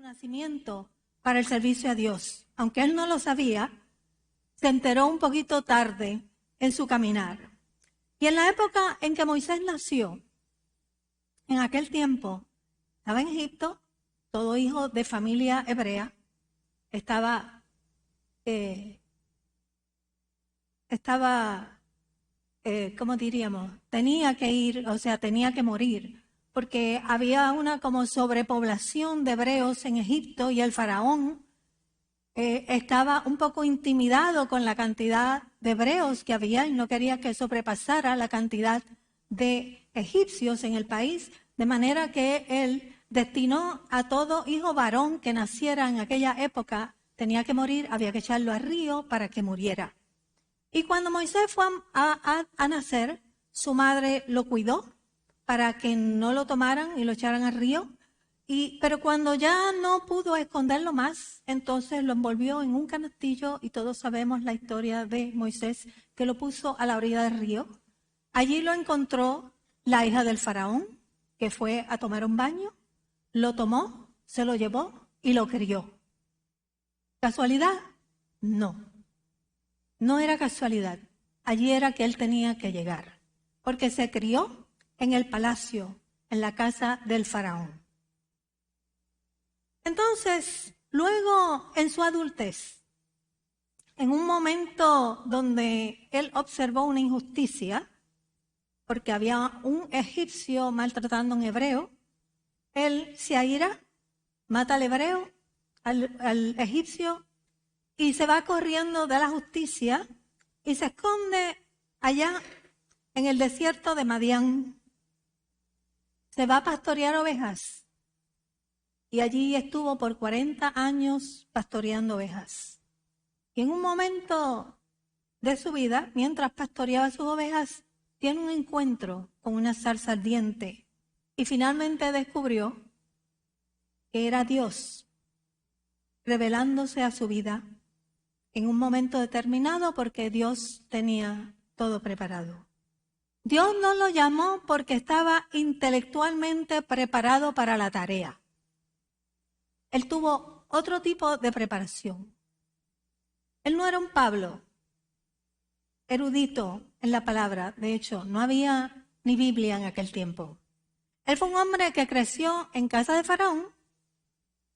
nacimiento para el servicio a Dios. Aunque él no lo sabía, se enteró un poquito tarde en su caminar. Y en la época en que Moisés nació, en aquel tiempo, estaba en Egipto, todo hijo de familia hebrea, ¿cómo diríamos? Tenía que ir, o sea, tenía que morir, porque había una como sobrepoblación de hebreos en Egipto y el faraón estaba un poco intimidado con la cantidad de hebreos que había y no quería que sobrepasara la cantidad de egipcios en el país, de manera que él destinó a todo hijo varón que naciera en aquella época, tenía que morir, había que echarlo al río para que muriera. Y cuando Moisés fue a nacer, su madre lo cuidó para que no lo tomaran y lo echaran al río. Pero cuando ya no pudo esconderlo más, entonces lo envolvió en un canastillo y todos sabemos la historia de Moisés, que lo puso a la orilla del río. Allí lo encontró la hija del faraón, que fue a tomar un baño, lo tomó, se lo llevó y lo crió. ¿Casualidad? No. No era casualidad. Allí era que él tenía que llegar, porque se crió en el palacio, en la casa del faraón. Entonces, luego en su adultez, en un momento donde él observó una injusticia, porque había un egipcio maltratando a un hebreo, él se aira, mata al hebreo, al egipcio, y se va corriendo de la justicia y se esconde allá en el desierto de Madián. Se va a pastorear ovejas. Y allí estuvo por 40 años pastoreando ovejas. Y en un momento de su vida, mientras pastoreaba sus ovejas, tiene un encuentro con una zarza ardiente. Y finalmente descubrió que era Dios revelándose a su vida en un momento determinado, porque Dios tenía todo preparado. Dios no lo llamó porque estaba intelectualmente preparado para la tarea. Él tuvo otro tipo de preparación. Él no era un Pablo, erudito en la palabra. De hecho, no había ni Biblia en aquel tiempo. Él fue un hombre que creció en casa de Faraón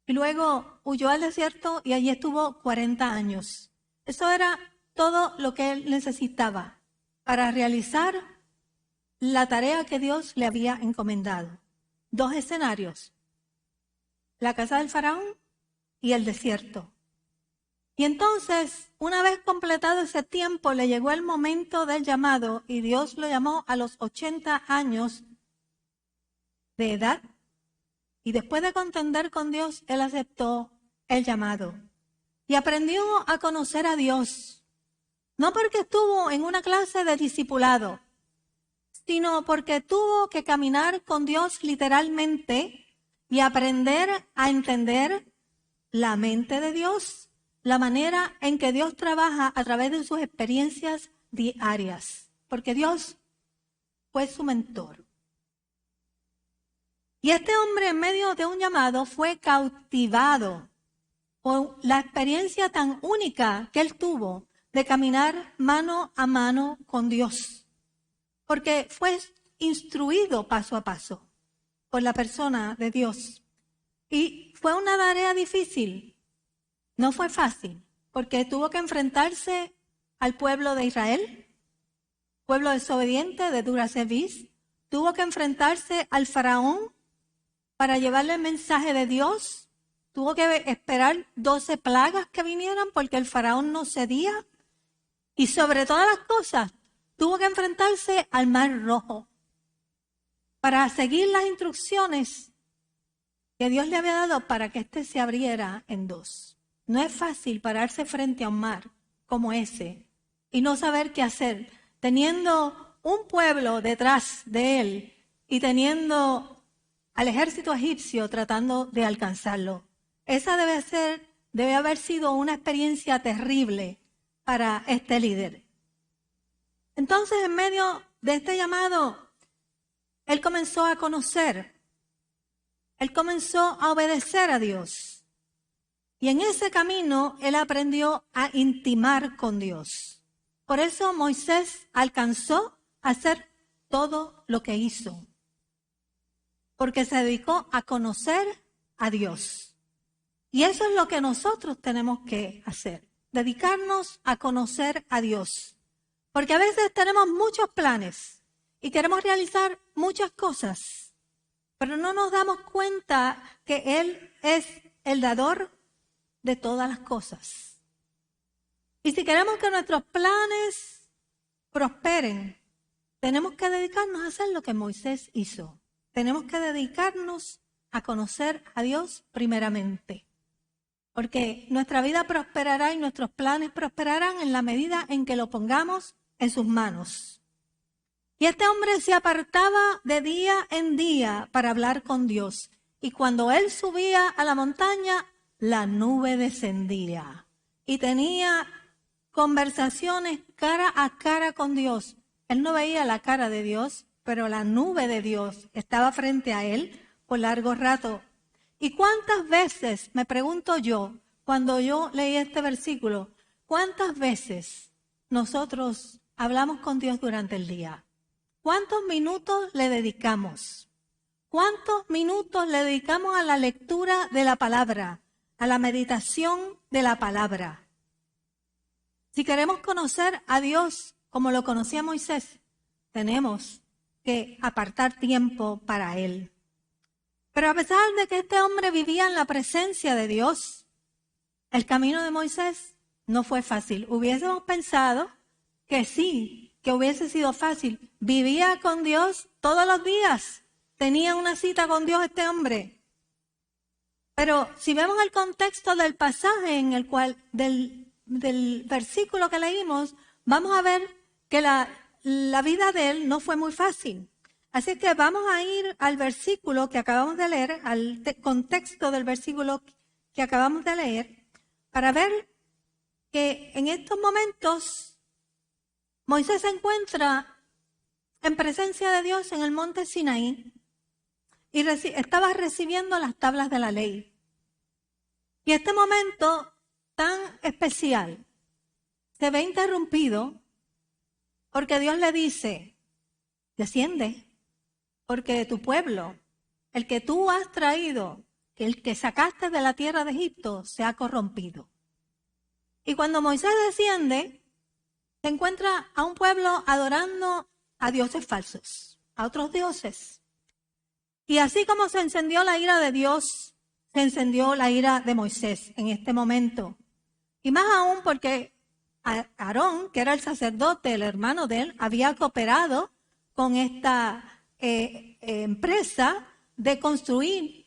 y luego huyó al desierto y allí estuvo 40 años. Eso era todo lo que él necesitaba para realizar la tarea que Dios le había encomendado. 2 escenarios: la casa del faraón y el desierto. Y entonces, una vez completado ese tiempo, le llegó el momento del llamado y Dios lo llamó a los 80 años de edad. Y después de contender con Dios, él aceptó el llamado y aprendió a conocer a Dios. No porque estuvo en una clase de discipulado, sino porque tuvo que caminar con Dios literalmente y aprender a entender la mente de Dios, la manera en que Dios trabaja a través de sus experiencias diarias, porque Dios fue su mentor. Y este hombre, en medio de un llamado, fue cautivado por la experiencia tan única que él tuvo de caminar mano a mano con Dios, porque fue instruido paso a paso por la persona de Dios. Y fue una tarea difícil, no fue fácil, porque tuvo que enfrentarse al pueblo de Israel, pueblo desobediente de dura cerviz, tuvo que enfrentarse al faraón para llevarle el mensaje de Dios, tuvo que esperar 12 plagas que vinieran porque el faraón no cedía, y sobre todas las cosas, tuvo que enfrentarse al Mar Rojo para seguir las instrucciones que Dios le había dado para que éste se abriera en 2. No es fácil pararse frente a un mar como ese y no saber qué hacer, teniendo un pueblo detrás de él y teniendo al ejército egipcio tratando de alcanzarlo. Esa debe haber sido una experiencia terrible para este líder. Entonces, en medio de este llamado, él comenzó a conocer, él comenzó a obedecer a Dios. Y en ese camino él aprendió a intimar con Dios. Por eso Moisés alcanzó a hacer todo lo que hizo, porque se dedicó a conocer a Dios. Y eso es lo que nosotros tenemos que hacer, dedicarnos a conocer a Dios. Porque a veces tenemos muchos planes y queremos realizar muchas cosas, pero no nos damos cuenta que Él es el dador de todas las cosas. Y si queremos que nuestros planes prosperen, tenemos que dedicarnos a hacer lo que Moisés hizo. Tenemos que dedicarnos a conocer a Dios primeramente. Porque nuestra vida prosperará y nuestros planes prosperarán en la medida en que lo pongamos en sus manos. Y este hombre se apartaba de día en día para hablar con Dios. Y cuando él subía a la montaña, la nube descendía. Y tenía conversaciones cara a cara con Dios. Él no veía la cara de Dios, pero la nube de Dios estaba frente a él por largo rato. ¿Y cuántas veces, me pregunto yo, cuando yo leí este versículo, cuántas veces nosotros hablamos con Dios durante el día? ¿Cuántos minutos le dedicamos? ¿Cuántos minutos le dedicamos a la lectura de la palabra, a la meditación de la palabra? Si queremos conocer a Dios como lo conocía Moisés, tenemos que apartar tiempo para Él. Pero a pesar de que este hombre vivía en la presencia de Dios, el camino de Moisés no fue fácil. Hubiésemos pensado que sí, que hubiese sido fácil. Vivía con Dios todos los días. Tenía una cita con Dios este hombre. Pero si vemos el contexto del pasaje en el cual, del versículo que leímos, vamos a ver que la vida de él no fue muy fácil. Así que vamos a ir al versículo que acabamos de leer, al contexto del versículo que acabamos de leer, para ver que en estos momentos Moisés se encuentra en presencia de Dios en el monte Sinaí y estaba recibiendo las tablas de la ley. Y este momento tan especial se ve interrumpido porque Dios le dice, desciende, porque tu pueblo, el que tú has traído, el que sacaste de la tierra de Egipto, se ha corrompido. Y cuando Moisés desciende, se encuentra a un pueblo adorando a dioses falsos, a otros dioses. Y así como se encendió la ira de Dios, se encendió la ira de Moisés en este momento. Y más aún porque Aarón, que era el sacerdote, el hermano de él, había cooperado con esta empresa de construir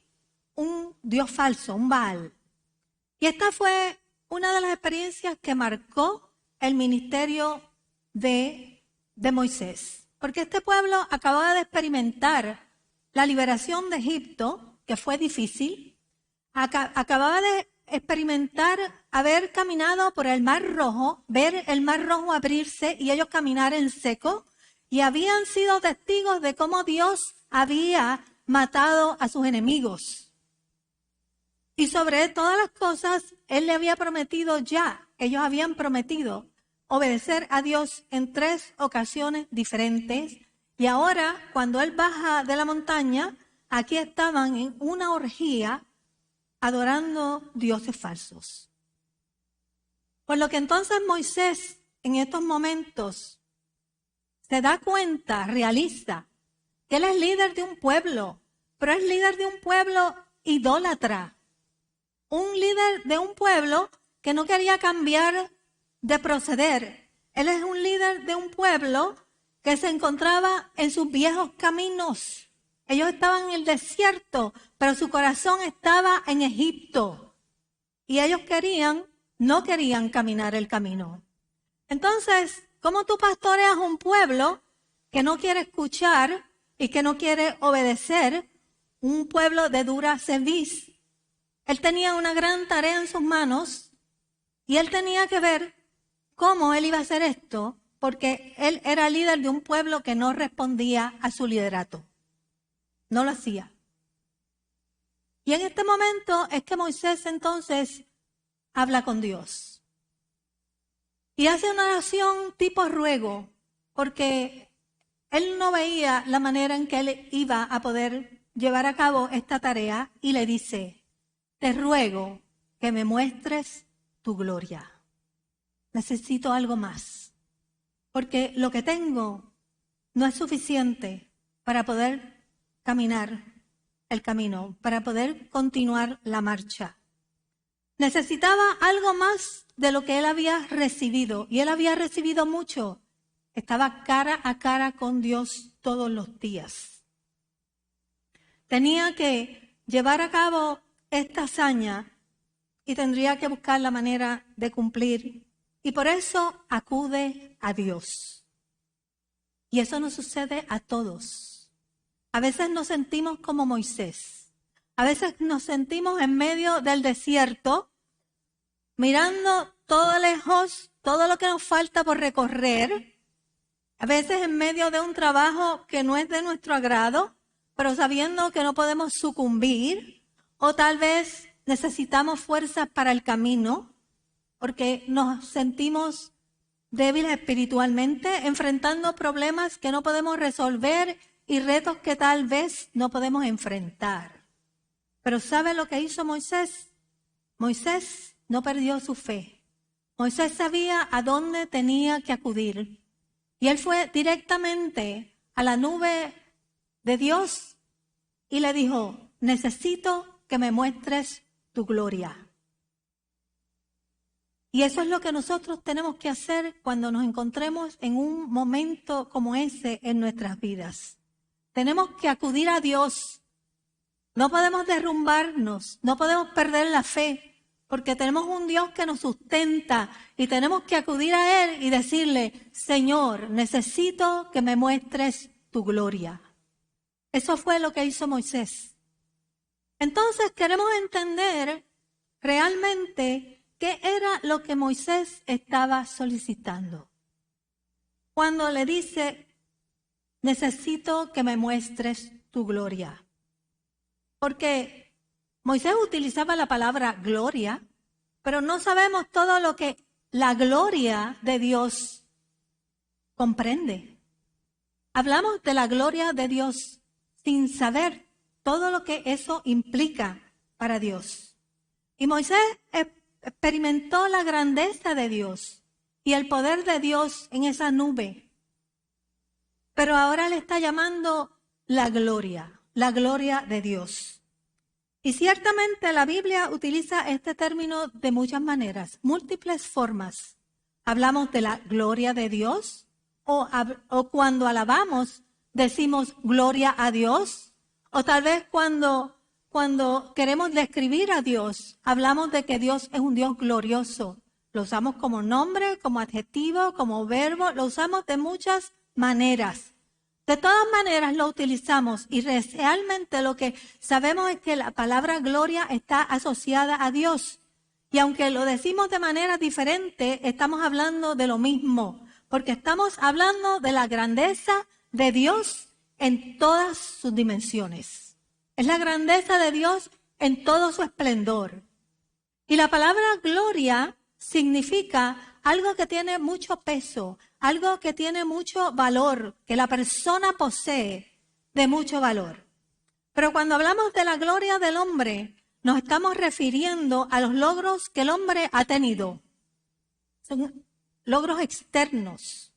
un dios falso, un Baal. Y esta fue una de las experiencias que marcó el ministerio de Moisés. Porque este pueblo acababa de experimentar la liberación de Egipto, que fue difícil. Acababa de experimentar haber caminado por el Mar Rojo, ver el Mar Rojo abrirse y ellos caminar en seco. Y habían sido testigos de cómo Dios había matado a sus enemigos. Y sobre todas las cosas, Él le había prometido ya, ellos habían prometido obedecer a Dios en 3 ocasiones diferentes. Y ahora, cuando Él baja de la montaña, aquí estaban en una orgía adorando dioses falsos. Por lo que entonces Moisés, en estos momentos, se da cuenta, realiza, que él es líder de un pueblo, pero es líder de un pueblo idólatra. Un líder de un pueblo que no quería cambiar de proceder. Él es un líder de un pueblo que se encontraba en sus viejos caminos. Ellos estaban en el desierto, pero su corazón estaba en Egipto. Y ellos no querían caminar el camino. Entonces, ¿cómo tú pastoreas un pueblo que no quiere escuchar y que no quiere obedecer? Un pueblo de dura cerviz. Él tenía una gran tarea en sus manos y él tenía que ver cómo él iba a hacer esto, porque él era líder de un pueblo que no respondía a su liderato. No lo hacía. Y en este momento es que Moisés entonces habla con Dios. Y hace una oración tipo ruego, porque él no veía la manera en que él iba a poder llevar a cabo esta tarea y le dice, te ruego que me muestres tu gloria. Necesito algo más, porque lo que tengo no es suficiente para poder caminar el camino, para poder continuar la marcha. Necesitaba algo más de lo que él había recibido, y él había recibido mucho. Estaba cara a cara con Dios todos los días. Tenía que llevar a cabo esta hazaña y tendría que buscar la manera de cumplir. Y por eso acude a Dios. Y eso nos sucede a todos. A veces nos sentimos como Moisés. A veces nos sentimos en medio del desierto, mirando todo lejos, todo lo que nos falta por recorrer. A veces en medio de un trabajo que no es de nuestro agrado, pero sabiendo que no podemos sucumbir. O tal vez necesitamos fuerzas para el camino, porque nos sentimos débiles espiritualmente, enfrentando problemas que no podemos resolver y retos que tal vez no podemos enfrentar. Pero ¿sabe lo que hizo Moisés? Moisés no perdió su fe. Moisés sabía a dónde tenía que acudir. Y él fue directamente a la nube de Dios y le dijo, necesito que me muestres tu gloria. Y eso es lo que nosotros tenemos que hacer cuando nos encontremos en un momento como ese en nuestras vidas. Tenemos que acudir a Dios. No podemos derrumbarnos, no podemos perder la fe, porque tenemos un Dios que nos sustenta y tenemos que acudir a Él y decirle, Señor, necesito que me muestres tu gloria. Eso fue lo que hizo Moisés. Entonces queremos entender realmente ¿qué era lo que Moisés estaba solicitando? Cuando le dice, necesito que me muestres tu gloria. Porque Moisés utilizaba la palabra gloria, pero no sabemos todo lo que la gloria de Dios comprende. Hablamos de la gloria de Dios sin saber todo lo que eso implica para Dios. Y Moisés experimentó la grandeza de Dios y el poder de Dios en esa nube. Pero ahora le está llamando la gloria de Dios. Y ciertamente la Biblia utiliza este término de muchas maneras, múltiples formas. Hablamos de la gloria de Dios o cuando alabamos decimos gloria a Dios, o tal vez cuando queremos describir a Dios, hablamos de que Dios es un Dios glorioso. Lo usamos como nombre, como adjetivo, como verbo, lo usamos de muchas maneras. De todas maneras lo utilizamos y realmente lo que sabemos es que la palabra gloria está asociada a Dios. Y aunque lo decimos de manera diferente, estamos hablando de lo mismo, porque estamos hablando de la grandeza de Dios en todas sus dimensiones. Es la grandeza de Dios en todo su esplendor. Y la palabra gloria significa algo que tiene mucho peso, algo que tiene mucho valor, que la persona posee de mucho valor. Pero cuando hablamos de la gloria del hombre, nos estamos refiriendo a los logros que el hombre ha tenido. Son logros externos.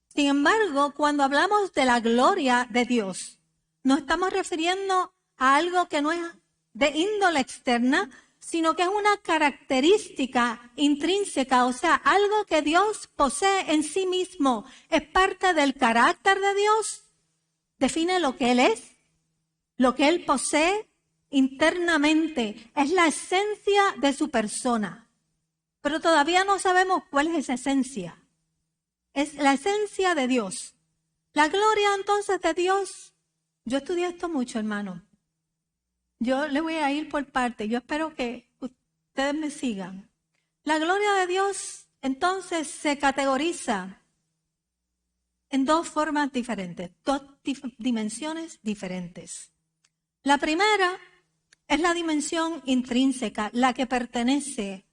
Sin embargo, cuando hablamos de la gloria de Dios, nos estamos refiriendo a algo que no es de índole externa, sino que es una característica intrínseca, o sea, algo que Dios posee en sí mismo. Es parte del carácter de Dios, define lo que Él es, lo que Él posee internamente, es la esencia de su persona. Pero todavía no sabemos cuál es esa esencia. Es la esencia de Dios. La gloria entonces de Dios. Yo estudié esto mucho, hermano. Yo le voy a ir por parte. Yo espero que ustedes me sigan. La gloria de Dios entonces se categoriza en dos formas diferentes, dos dimensiones diferentes. La primera es la dimensión intrínseca, la que pertenece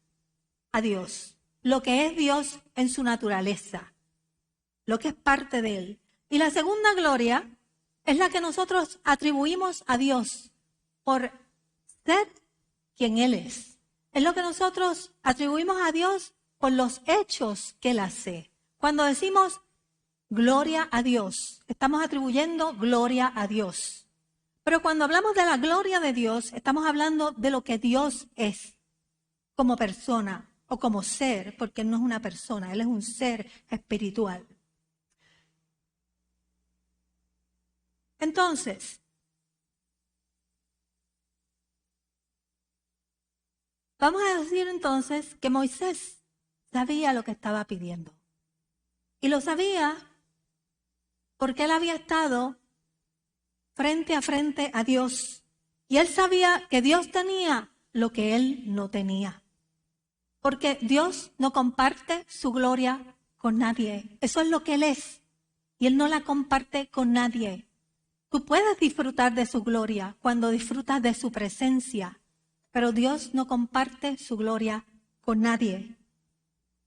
a Dios, lo que es Dios en su naturaleza, lo que es parte de Él. Y la segunda gloria es la que nosotros atribuimos a Dios por ser quien Él es. Es lo que nosotros atribuimos a Dios por los hechos que Él hace. Cuando decimos gloria a Dios, estamos atribuyendo gloria a Dios. Pero cuando hablamos de la gloria de Dios, estamos hablando de lo que Dios es como persona o como ser, porque Él no es una persona, Él es un ser espiritual. Entonces, vamos a decir entonces que Moisés sabía lo que estaba pidiendo. Y lo sabía porque él había estado frente a Dios. Y él sabía que Dios tenía lo que él no tenía. Porque Dios no comparte su gloria con nadie. Eso es lo que Él es. Y Él no la comparte con nadie. Tú puedes disfrutar de su gloria cuando disfrutas de su presencia. Pero Dios no comparte su gloria con nadie.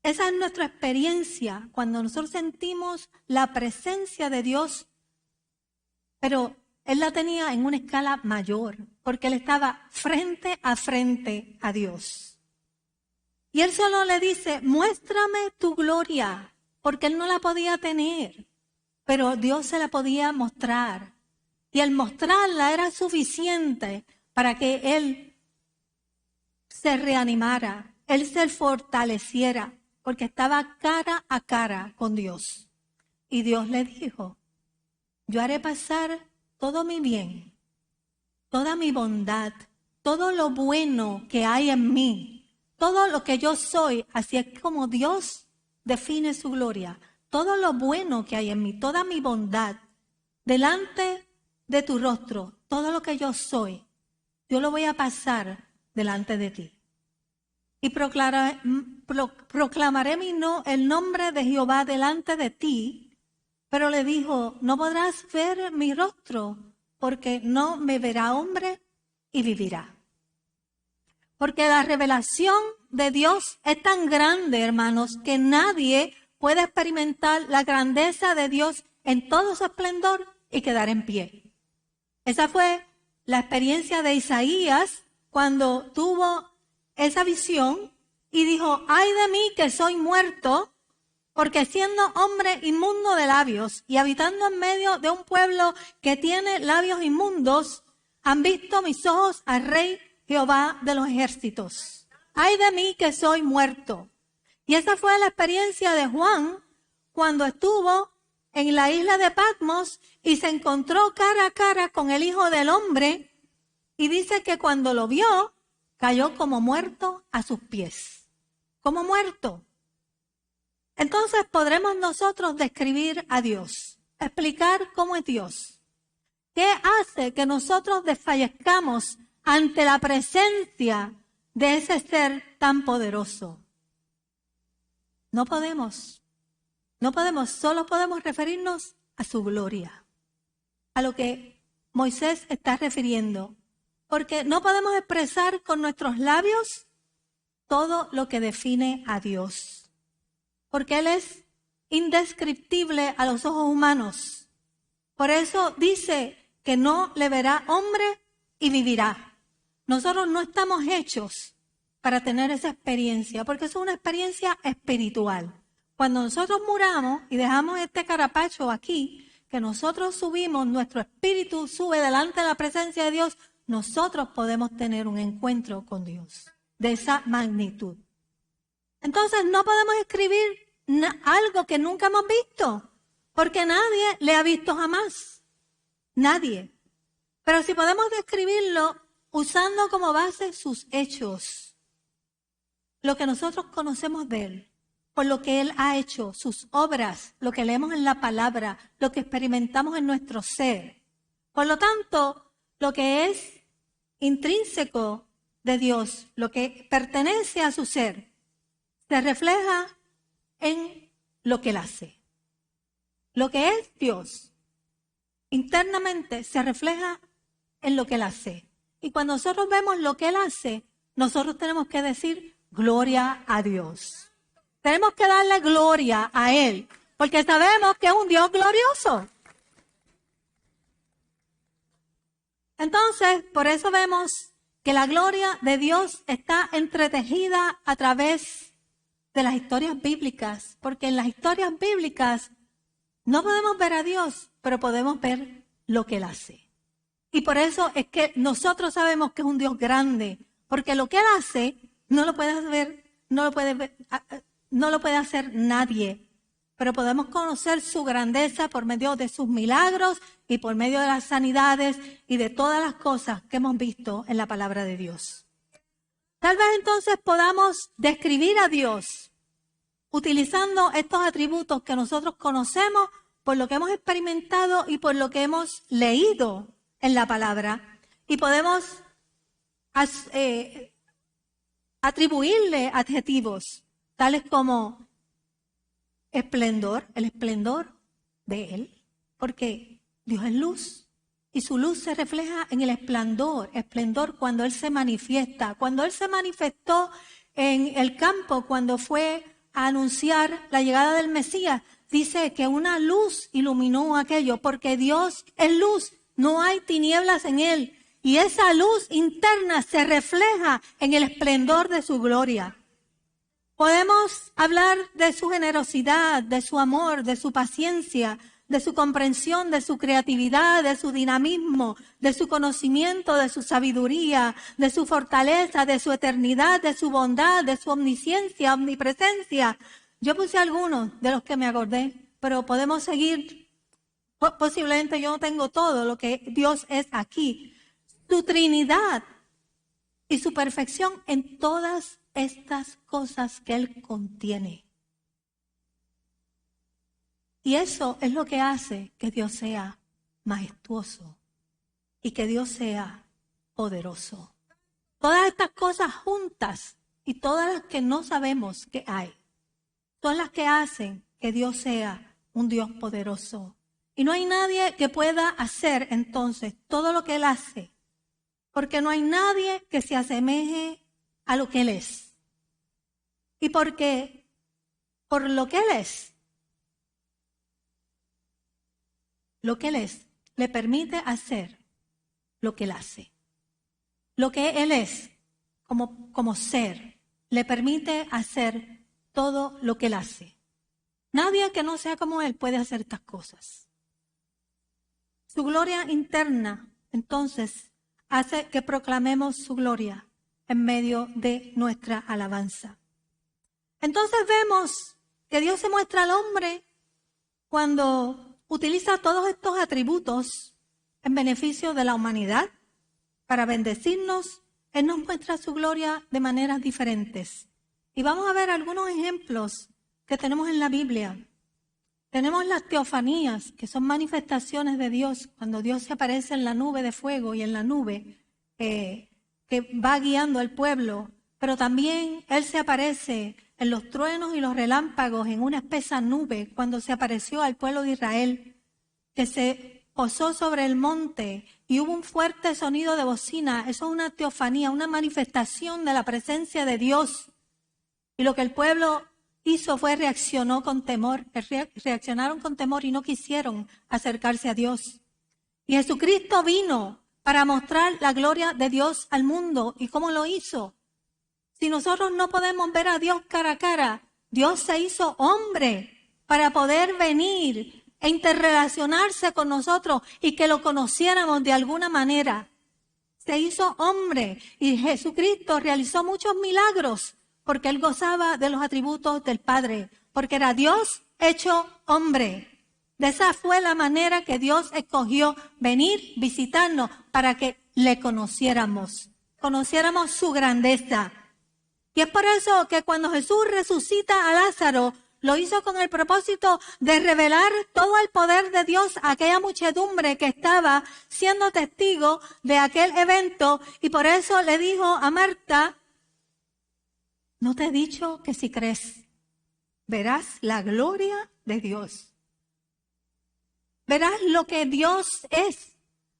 Esa es nuestra experiencia cuando nosotros sentimos la presencia de Dios. Pero Él la tenía en una escala mayor, porque Él estaba frente a Dios. Y Él solo le dice, muéstrame tu gloria, porque Él no la podía tener, pero Dios se la podía mostrar. Y al mostrarla era suficiente para que Él se reanimara, Él se fortaleciera, porque estaba cara a cara con Dios. Y Dios le dijo, yo haré pasar todo mi bien, toda mi bondad, todo lo bueno que hay en mí, todo lo que yo soy, así es como Dios define su gloria. Todo lo bueno que hay en mí, toda mi bondad, delante de tu rostro, todo lo que yo soy, yo lo voy a pasar delante de ti. Y proclamaré el nombre de Jehová delante de ti. Pero le dijo, no podrás ver mi rostro, porque no me verá hombre y vivirá. Porque la revelación de Dios es tan grande, hermanos, que nadie puede experimentar la grandeza de Dios en todo su esplendor y quedar en pie. Esa fue la experiencia de Isaías cuando tuvo esa visión y dijo, ay de mí que soy muerto, porque siendo hombre inmundo de labios y habitando en medio de un pueblo que tiene labios inmundos, han visto mis ojos al Rey Jehová de los ejércitos. Ay de mí que soy muerto. Y esa fue la experiencia de Juan cuando estuvo en la isla de Patmos y se encontró cara a cara con el Hijo del Hombre. Y dice que cuando lo vio, cayó como muerto a sus pies. Como muerto. Entonces podremos nosotros describir a Dios, explicar cómo es Dios. ¿Qué hace que nosotros desfallezcamos ante la presencia de ese ser tan poderoso? No podemos, solo podemos referirnos a su gloria, a lo que Moisés está refiriendo, porque no podemos expresar con nuestros labios todo lo que define a Dios, porque Él es indescriptible a los ojos humanos. Por eso dice que no le verá hombre y vivirá. Nosotros no estamos hechos para tener esa experiencia, porque es una experiencia espiritual. Cuando nosotros muramos y dejamos este carapacho aquí, que nosotros subimos, nuestro espíritu sube delante de la presencia de Dios, nosotros podemos tener un encuentro con Dios de esa magnitud. Entonces no podemos escribir algo que nunca hemos visto, porque nadie le ha visto jamás. Nadie. Pero si podemos describirlo usando como base sus hechos, lo que nosotros conocemos de Él, por lo que Él ha hecho, sus obras, lo que leemos en la palabra, lo que experimentamos en nuestro ser. Por lo tanto, lo que es intrínseco de Dios, lo que pertenece a su ser, se refleja en lo que Él hace. Lo que es Dios, internamente se refleja en lo que Él hace. Y cuando nosotros vemos lo que Él hace, nosotros tenemos que decir, Gloria a Dios. Tenemos que darle gloria a Él, porque sabemos que es un Dios glorioso. Entonces, por eso vemos que la gloria de Dios está entretejida a través de las historias bíblicas, porque en las historias bíblicas no podemos ver a Dios, pero podemos ver lo que Él hace. Y por eso es que nosotros sabemos que es un Dios grande, porque lo que Él hace no lo puede ver, no lo puede hacer nadie. Pero podemos conocer su grandeza por medio de sus milagros y por medio de las sanidades y de todas las cosas que hemos visto en la palabra de Dios. Tal vez entonces podamos describir a Dios utilizando estos atributos que nosotros conocemos por lo que hemos experimentado y por lo que hemos leído en la palabra. Y podemos atribuirle adjetivos tales como esplendor, el esplendor de Él, porque Dios es luz y su luz se refleja en el esplendor cuando Él se manifiesta. Cuando Él se manifestó en el campo, cuando fue a anunciar la llegada del Mesías, dice que una luz iluminó aquello, porque Dios es luz, no hay tinieblas en Él, y esa luz interna se refleja en el esplendor de su gloria. Podemos hablar de su generosidad, de su amor, de su paciencia, de su comprensión, de su creatividad, de su dinamismo, de su conocimiento, de su sabiduría, de su fortaleza, de su eternidad, de su bondad, de su omnisciencia, omnipresencia. Yo puse algunos de los que me acordé, pero podemos seguir. Posiblemente yo no tengo todo lo que Dios es aquí. Su Trinidad y su perfección en todas estas cosas que Él contiene. Y eso es lo que hace que Dios sea majestuoso y que Dios sea poderoso. Todas estas cosas juntas y todas las que no sabemos que hay, son las que hacen que Dios sea un Dios poderoso. Y no hay nadie que pueda hacer entonces todo lo que Él hace, porque no hay nadie que se asemeje a lo que Él es. Y porque por lo que Él es, le permite hacer lo que Él hace. Lo que Él es como ser, le permite hacer todo lo que Él hace. Nadie que no sea como Él puede hacer estas cosas. Su gloria interna, entonces, hace que proclamemos su gloria en medio de nuestra alabanza. Entonces vemos que Dios se muestra al hombre cuando utiliza todos estos atributos en beneficio de la humanidad para bendecirnos. Él nos muestra su gloria de maneras diferentes. Y vamos a ver algunos ejemplos que tenemos en la Biblia. Tenemos las teofanías, que son manifestaciones de Dios, cuando Dios se aparece en la nube de fuego y en la nube que va guiando al pueblo, pero también Él se aparece en los truenos y los relámpagos, en una espesa nube, cuando se apareció al pueblo de Israel, que se posó sobre el monte y hubo un fuerte sonido de bocina. Eso es una teofanía, una manifestación de la presencia de Dios. Y lo que el pueblo hizo fue reaccionaron con temor y no quisieron acercarse a Dios. Y Jesucristo vino para mostrar la gloria de Dios al mundo. ¿Y cómo lo hizo? Si nosotros no podemos ver a Dios cara a cara, Dios se hizo hombre para poder venir e interrelacionarse con nosotros y que lo conociéramos de alguna manera. Se hizo hombre y Jesucristo realizó muchos milagros porque Él gozaba de los atributos del Padre, porque era Dios hecho hombre. De esa fue la manera que Dios escogió venir, visitarnos, para que le conociéramos su grandeza. Y es por eso que cuando Jesús resucita a Lázaro, lo hizo con el propósito de revelar todo el poder de Dios a aquella muchedumbre que estaba siendo testigo de aquel evento. Y por eso le dijo a Marta: ¿no te he dicho que si crees, verás la gloria de Dios? Verás lo que Dios es.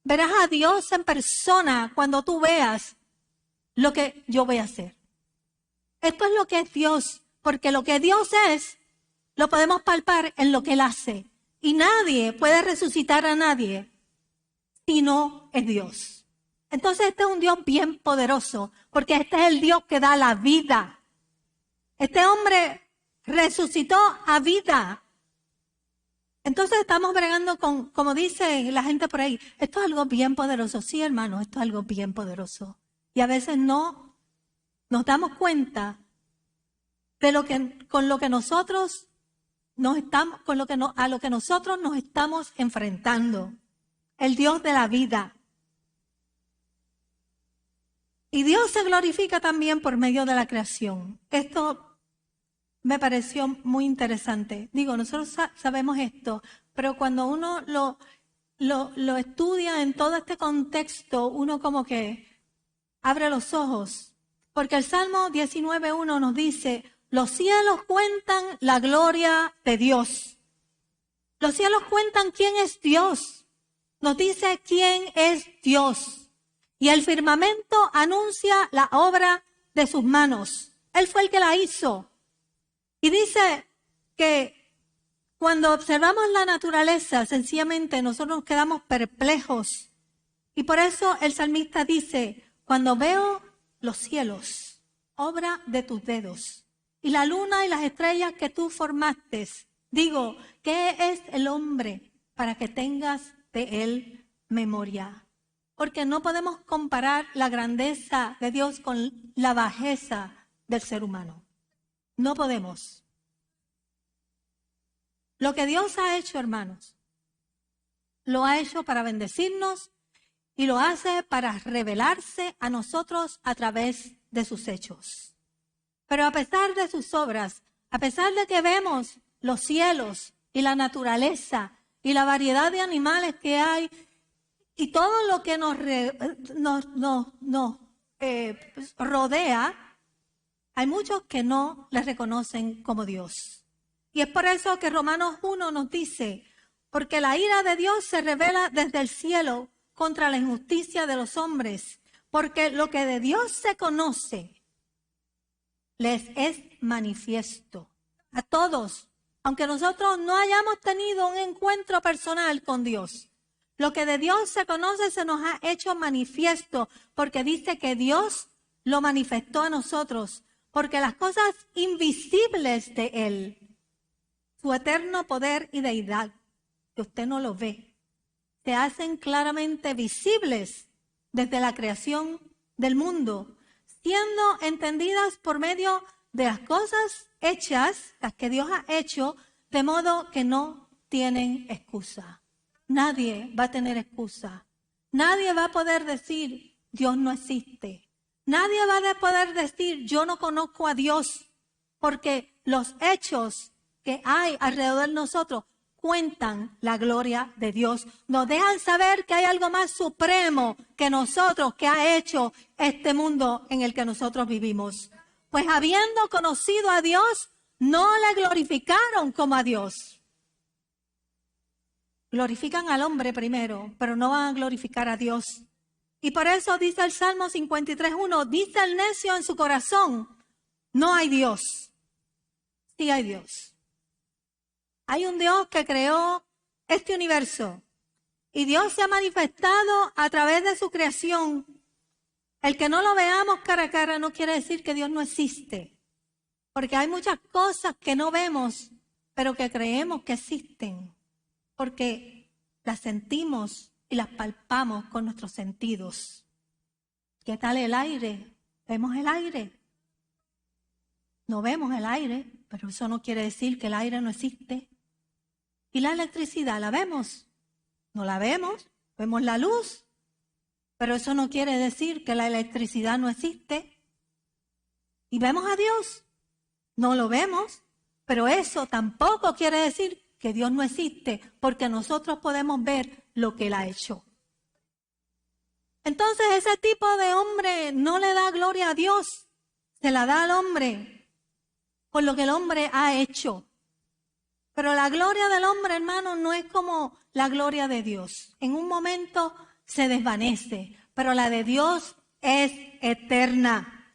Verás a Dios en persona cuando tú veas lo que yo voy a hacer. Esto es lo que es Dios, porque lo que Dios es, lo podemos palpar en lo que Él hace. Y nadie puede resucitar a nadie si no es Dios. Entonces este es un Dios bien poderoso, porque este es el Dios que da la vida. Este hombre resucitó a vida. Entonces estamos bregando con, como dice la gente por ahí, esto es algo bien poderoso. Sí, hermano, esto es algo bien poderoso. Y a veces no nos damos cuenta de lo que, con lo que nosotros nos estamos, con lo que no, a lo que nosotros nos estamos enfrentando. El Dios de la vida. Y Dios se glorifica también por medio de la creación. Esto me pareció muy interesante. Digo, nosotros sabemos esto, pero cuando uno lo estudia en todo este contexto, uno como que abre los ojos. Porque el Salmo 19:1 nos dice, los cielos cuentan la gloria de Dios. Los cielos cuentan quién es Dios. Nos dice quién es Dios. Y el firmamento anuncia la obra de sus manos. Él fue el que la hizo. Y dice que cuando observamos la naturaleza, sencillamente nosotros nos quedamos perplejos. Y por eso el salmista dice, cuando veo los cielos, obra de tus dedos, y la luna y las estrellas que tú formaste, digo, ¿qué es el hombre para que tengas de él memoria? Porque no podemos comparar la grandeza de Dios con la bajeza del ser humano. No podemos. Lo que Dios ha hecho, hermanos, lo ha hecho para bendecirnos y lo hace para revelarse a nosotros a través de sus hechos. Pero a pesar de sus obras, a pesar de que vemos los cielos y la naturaleza y la variedad de animales que hay y todo lo que nos rodea, hay muchos que no le reconocen como Dios. Y es por eso que Romanos 1 nos dice, porque la ira de Dios se revela desde el cielo contra la injusticia de los hombres, porque lo que de Dios se conoce les es manifiesto a todos, aunque nosotros no hayamos tenido un encuentro personal con Dios. Lo que de Dios se conoce se nos ha hecho manifiesto, porque dice que Dios lo manifestó a nosotros, porque las cosas invisibles de Él, su eterno poder y deidad, que usted no lo ve, se hacen claramente visibles desde la creación del mundo, siendo entendidas por medio de las cosas hechas, las que Dios ha hecho, de modo que no tienen excusa. Nadie va a tener excusa. Nadie va a poder decir, Dios no existe. Nadie va a poder decir, yo no conozco a Dios, porque los hechos que hay alrededor de nosotros cuentan la gloria de Dios. Nos dejan saber que hay algo más supremo que nosotros, que ha hecho este mundo en el que nosotros vivimos. Pues habiendo conocido a Dios, no le glorificaron como a Dios. Glorifican al hombre primero, pero no van a glorificar a Dios. Y por eso dice el Salmo 53:1, dice el necio en su corazón, no hay Dios. Sí hay Dios. Hay un Dios que creó este universo. Y Dios se ha manifestado a través de su creación. El que no lo veamos cara a cara no quiere decir que Dios no existe. Porque hay muchas cosas que no vemos, pero que creemos que existen. Porque las sentimos y las palpamos con nuestros sentidos. ¿Qué tal el aire? ¿Vemos el aire? No vemos el aire, pero eso no quiere decir que el aire no existe. ¿Y la electricidad la vemos? No la vemos, vemos la luz, pero eso no quiere decir que la electricidad no existe. ¿Y vemos a Dios? No lo vemos, pero eso tampoco quiere decir que Dios no existe, porque nosotros podemos ver lo que Él ha hecho. Entonces ese tipo de hombre no le da gloria a Dios, se la da al hombre por lo que el hombre ha hecho. Pero la gloria del hombre, hermano, no es como la gloria de Dios. En un momento se desvanece, pero la de Dios es eterna.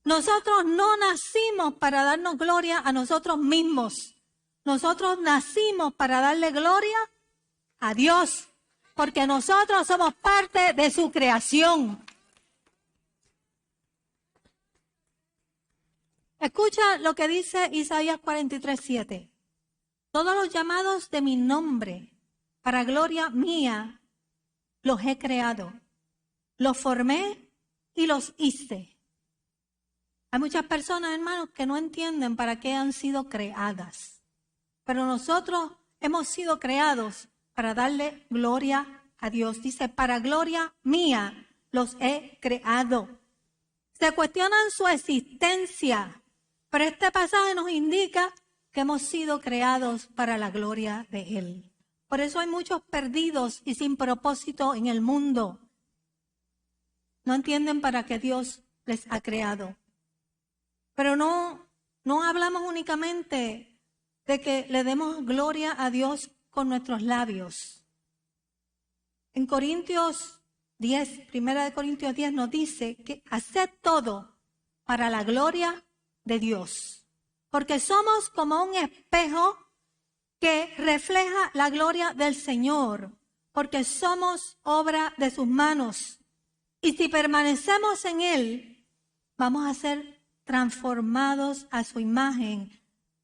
Nosotros no nacimos para darnos gloria a nosotros mismos. Nosotros nacimos para darle gloria a Dios, porque nosotros somos parte de su creación. Escucha lo que dice Isaías 43:7. Todos los llamados de mi nombre, para gloria mía, los he creado. Los formé y los hice. Hay muchas personas, hermanos, que no entienden para qué han sido creadas. Pero nosotros hemos sido creados para darle gloria a Dios. Dice, para gloria mía los he creado. Se cuestionan su existencia, pero este pasaje nos indica que hemos sido creados para la gloria de Él. Por eso hay muchos perdidos y sin propósito en el mundo. No entienden para qué Dios les ha creado. Pero no hablamos únicamente de que le demos gloria a Dios con nuestros labios. En Corintios 10, 1 Corintios 10 nos dice que haced todo para la gloria de Dios. Porque somos como un espejo que refleja la gloria del Señor. Porque somos obra de sus manos. Y si permanecemos en Él, vamos a ser transformados a su imagen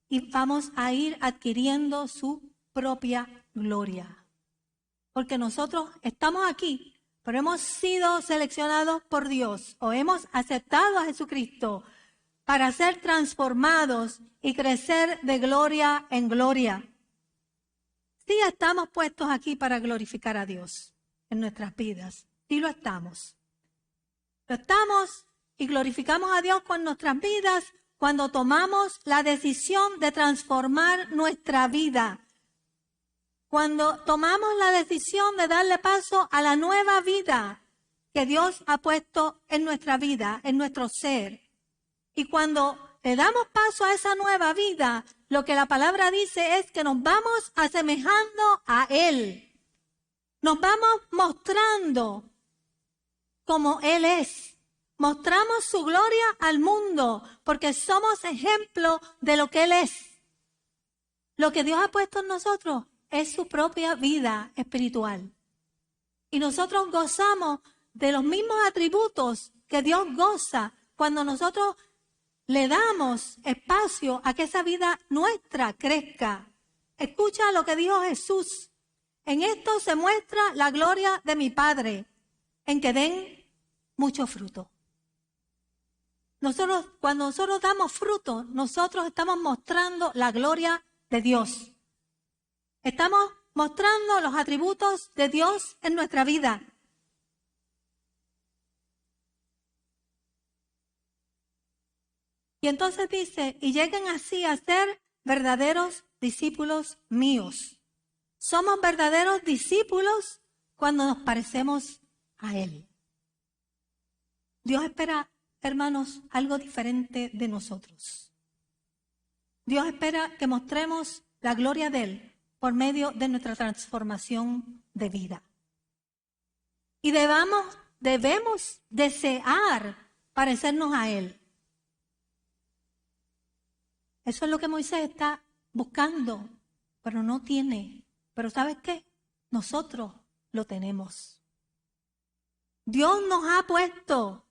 y vamos a ir adquiriendo su propia gloria. Porque nosotros estamos aquí, pero hemos sido seleccionados por Dios o hemos aceptado a Jesucristo para ser transformados y crecer de gloria en gloria. Sí estamos puestos aquí para glorificar a Dios en nuestras vidas. Sí lo estamos. Lo estamos y glorificamos a Dios con nuestras vidas cuando tomamos la decisión de transformar nuestra vida. Cuando tomamos la decisión de darle paso a la nueva vida que Dios ha puesto en nuestra vida, en nuestro ser. Y cuando le damos paso a esa nueva vida, lo que la palabra dice es que nos vamos asemejando a Él. Nos vamos mostrando como Él es. Mostramos su gloria al mundo porque somos ejemplo de lo que Él es. Lo que Dios ha puesto en nosotros es su propia vida espiritual. Y nosotros gozamos de los mismos atributos que Dios goza cuando nosotros le damos espacio a que esa vida nuestra crezca. Escucha lo que dijo Jesús. En esto se muestra la gloria de mi Padre, en que den mucho fruto. Cuando nosotros damos fruto, nosotros estamos mostrando la gloria de Dios. Estamos mostrando los atributos de Dios en nuestra vida. Y entonces dice, y lleguen así a ser verdaderos discípulos míos. Somos verdaderos discípulos cuando nos parecemos a Él. Dios espera, hermanos, algo diferente de nosotros. Dios espera que mostremos la gloria de Él por medio de nuestra transformación de vida. Y debemos desear parecernos a Él. Eso es lo que Moisés está buscando, pero no tiene. Pero ¿sabes qué? Nosotros lo tenemos. Dios nos ha puesto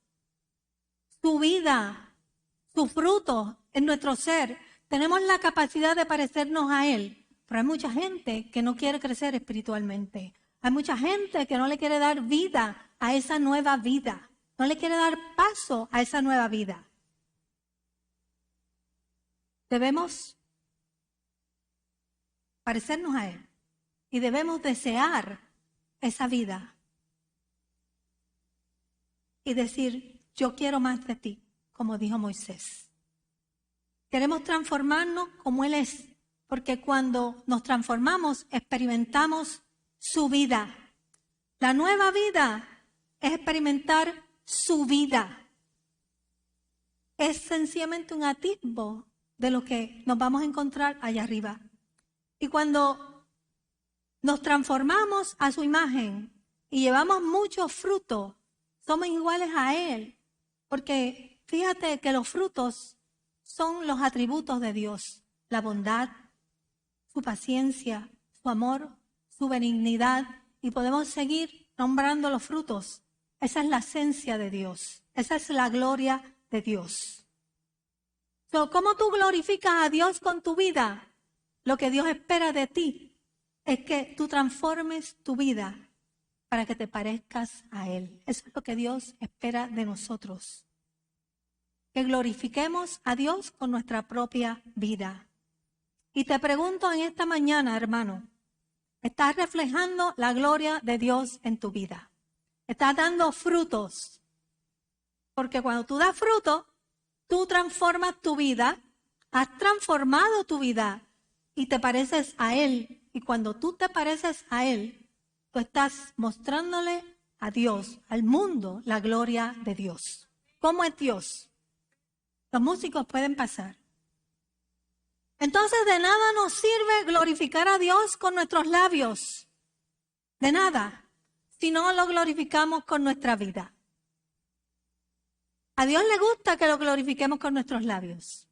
su vida, su fruto en nuestro ser. Tenemos la capacidad de parecernos a Él, pero hay mucha gente que no quiere crecer espiritualmente. Hay mucha gente que no le quiere dar vida a esa nueva vida. No le quiere dar paso a esa nueva vida. Debemos parecernos a Él y debemos desear esa vida y decir, yo quiero más de ti, como dijo Moisés. Queremos transformarnos como Él es, porque cuando nos transformamos experimentamos su vida. La nueva vida es experimentar su vida. Es sencillamente un atisbo de lo que nos vamos a encontrar allá arriba. Y cuando nos transformamos a su imagen y llevamos mucho fruto, somos iguales a Él, porque fíjate que los frutos son los atributos de Dios. La bondad, su paciencia, su amor, su benignidad. Y podemos seguir nombrando los frutos. Esa es la esencia de Dios. Esa es la gloria de Dios. ¿Cómo tú glorificas a Dios con tu vida? Lo que Dios espera de ti es que tú transformes tu vida para que te parezcas a Él. Eso es lo que Dios espera de nosotros. Que glorifiquemos a Dios con nuestra propia vida. Y te pregunto en esta mañana, hermano, ¿estás reflejando la gloria de Dios en tu vida? ¿Estás dando frutos? Porque cuando tú das fruto, tú transformas tu vida, has transformado tu vida y te pareces a Él. Y cuando tú te pareces a Él, tú estás mostrándole a Dios, al mundo, la gloria de Dios. ¿Cómo es Dios? Los músicos pueden pasar. Entonces de nada nos sirve glorificar a Dios con nuestros labios. De nada, si no lo glorificamos con nuestra vida. A Dios le gusta que lo glorifiquemos con nuestros labios.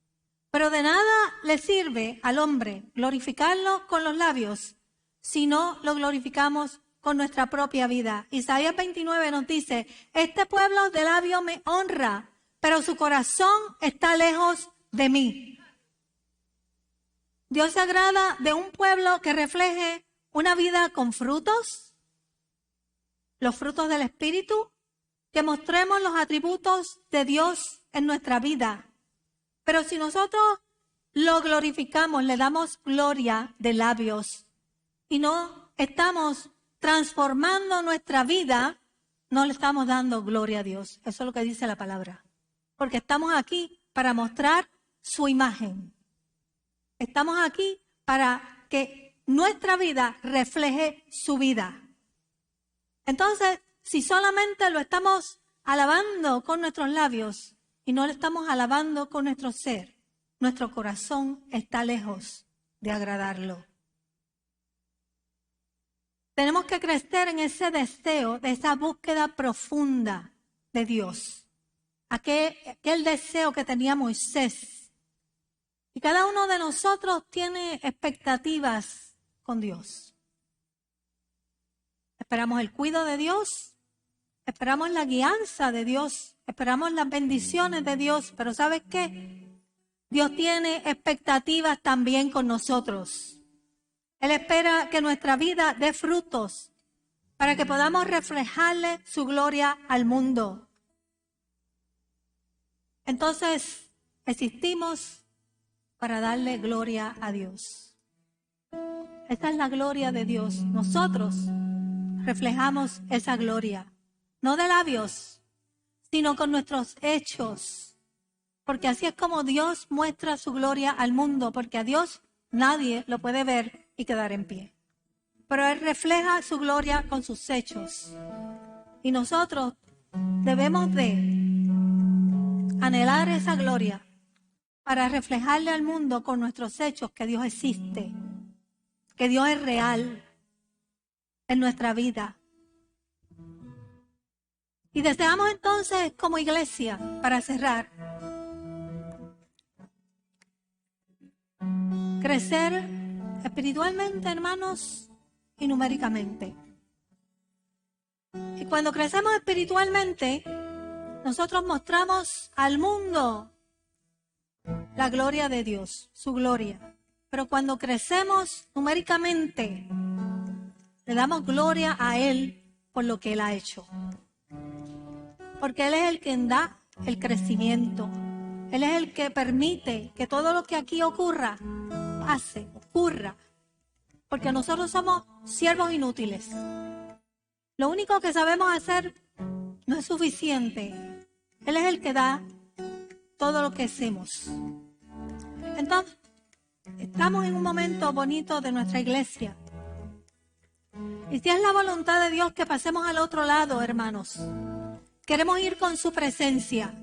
Pero de nada le sirve al hombre glorificarlo con los labios si no lo glorificamos con nuestra propia vida. Isaías 29 nos dice, este pueblo de labio me honra, pero su corazón está lejos de mí. Dios se agrada de un pueblo que refleje una vida con frutos, los frutos del Espíritu, que mostremos los atributos de Dios en nuestra vida. Pero si nosotros lo glorificamos, le damos gloria de labios y no estamos transformando nuestra vida, no le estamos dando gloria a Dios. Eso es lo que dice la palabra. Porque estamos aquí para mostrar su imagen. Estamos aquí para que nuestra vida refleje su vida. Entonces, si solamente lo estamos alabando con nuestros labios y no lo estamos alabando con nuestro ser, nuestro corazón está lejos de agradarlo. Tenemos que crecer en ese deseo, de esa búsqueda profunda de Dios. Aquel deseo que tenía Moisés. Y cada uno de nosotros tiene expectativas con Dios. Esperamos el cuidado de Dios, esperamos la guianza de Dios, esperamos las bendiciones de Dios, pero ¿sabes qué? Dios tiene expectativas también con nosotros. Él espera que nuestra vida dé frutos para que podamos reflejarle su gloria al mundo. Entonces, existimos para darle gloria a Dios. Esta es la gloria de Dios. Nosotros reflejamos esa gloria, no de labios, sino con nuestros hechos. Porque así es como Dios muestra su gloria al mundo, porque a Dios nadie lo puede ver y quedar en pie. Pero Él refleja su gloria con sus hechos. Y nosotros debemos de anhelar esa gloria para reflejarle al mundo con nuestros hechos que Dios existe, que Dios es real en nuestra vida. Y deseamos entonces como iglesia, para cerrar, crecer espiritualmente, hermanos, y numéricamente. Y cuando crecemos espiritualmente, nosotros mostramos al mundo la gloria de Dios, su gloria. Pero cuando crecemos numéricamente, le damos gloria a Él por lo que Él ha hecho. Porque Él es el que da el crecimiento. Él es el que permite que todo lo que aquí ocurra, ocurra. Porque nosotros somos siervos inútiles. Lo único que sabemos hacer no es suficiente. Él es el que da todo lo que hacemos. Entonces, estamos en un momento bonito de nuestra iglesia. Y si es la voluntad de Dios que pasemos al otro lado, hermanos. Queremos ir con su presencia.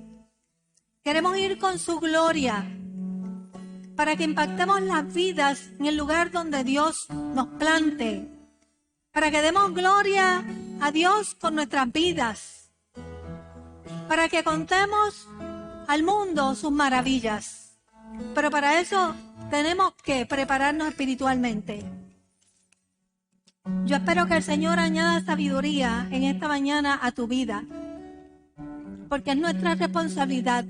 Queremos ir con su gloria. Para que impactemos las vidas en el lugar donde Dios nos plante. Para que demos gloria a Dios con nuestras vidas. Para que contemos al mundo sus maravillas. Pero para eso tenemos que prepararnos espiritualmente. Yo espero que el Señor añada sabiduría en esta mañana a tu vida, porque es nuestra responsabilidad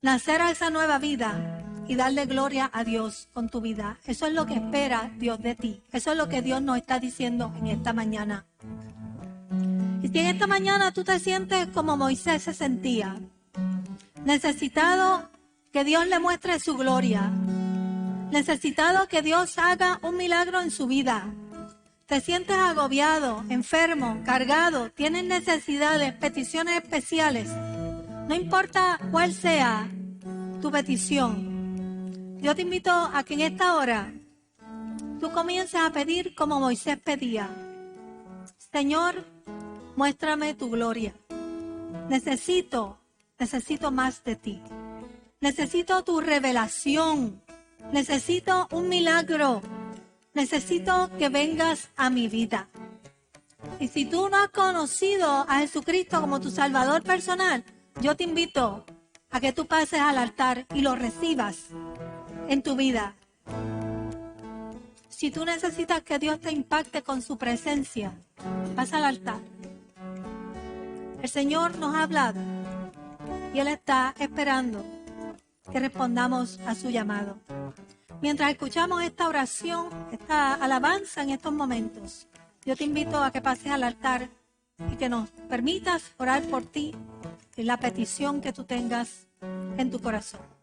nacer a esa nueva vida y darle gloria a Dios con tu vida. Eso es lo que espera Dios de ti. Eso es lo que Dios nos está diciendo en esta mañana. Y si en esta mañana tú te sientes como Moisés se sentía, necesitado que Dios le muestre su gloria, necesitado que Dios haga un milagro en su vida, te sientes agobiado, enfermo, cargado, tienes necesidades, peticiones especiales, no importa cuál sea tu petición, yo te invito a que en esta hora tú comiences a pedir como Moisés pedía. Señor, muéstrame tu gloria. Necesito más de ti. Necesito tu revelación. Necesito un milagro. Necesito que vengas a mi vida. Y si tú no has conocido a Jesucristo como tu Salvador personal, yo te invito a que tú pases al altar y lo recibas en tu vida. Si tú necesitas que Dios te impacte con su presencia, pasa al altar. El Señor nos ha hablado y Él está esperando que respondamos a su llamado. Mientras escuchamos esta oración, esta alabanza en estos momentos, yo te invito a que pases al altar y que nos permitas orar por ti y la petición que tú tengas en tu corazón.